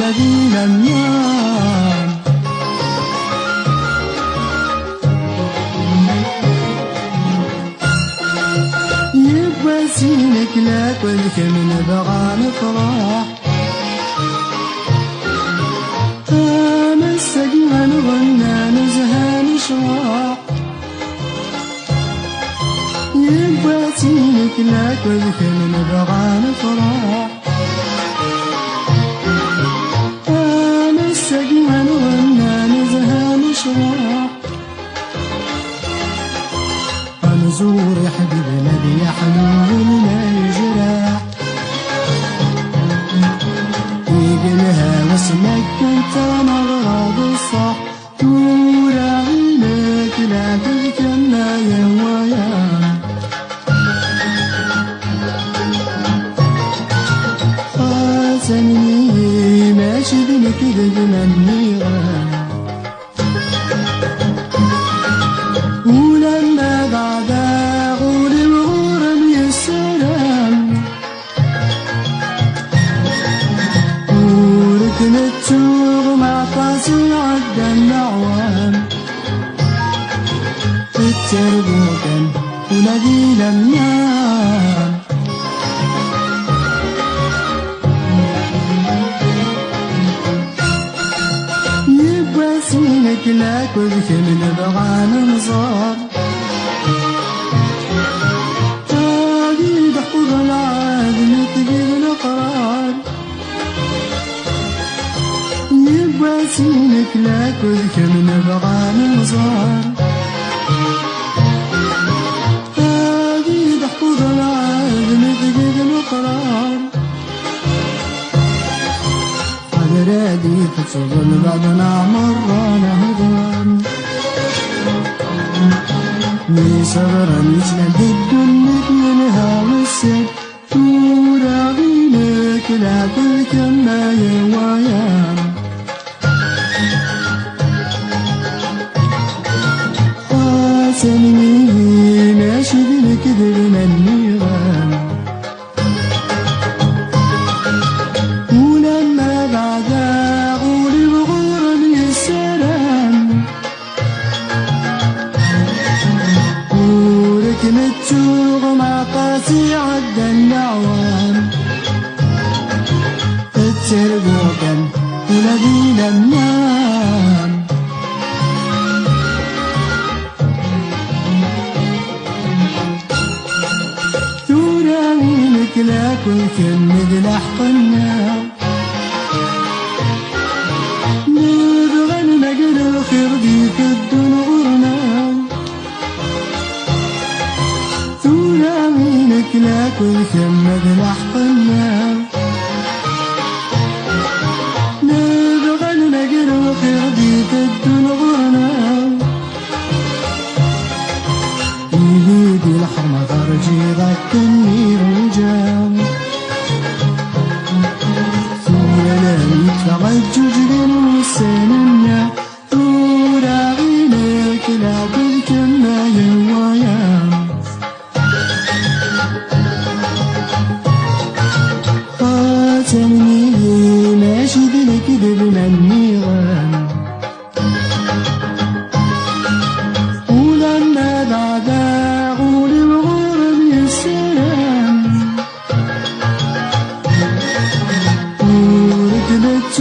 والذي لم ينام. يبقى زينك لك والكل نبغى نفرح. مسك ما نغنى نزهى نشرح. يبقى زينك لك والكل نبغى نفرح. مسك ما نغنى نزهى نشرح. نزور يا حبيبنا ذي يا حنوننا الجراح. يقلها واسمك كنت مغرب الصح. تورا عينك لا تذكرنا يا ويا. خاصني ماشي بنكذب منيغان. ولما بعد أقول الغرب يا سلام. وركنت سوق مع قاسي عدى الأعوام. التربوكا والذي لم ينام. يبقى سينك لك والكل نبغى ننظر. تاقي تحفظ العادل تجيب الأقرار. يبقى سينك لك والكل نبغى ننظر. تاقي تحفظ العادل تجيب الأقرار. رادي فتشغل بعضنا مرة نهضان. مي صبرا يجلد الدنيا منها والسد. تورا غينك لا تذكرنا يا ويان. خاصني ماشي بالكذب منيغان. نتسوق مع قاسي عدى الأعوام. التربوكا والذي لم ينام. ثورا عينك لك والكل مدلح قناع. نبغى المجد الخير دي في الدون غرنا. عينك لك والكل مدلح قناع. نبغى المجد الخير دي في الدون غرنا. يهيدي الحرمة خرجي ذكرني رجام. ثورا لا يدفع الجوجل والسننا. ثورا عينك لا تذكرنا يا ويام. خاصني ماشي بالكذب منيغان. ولما بعد أقول الغرب يا سلام. وركبت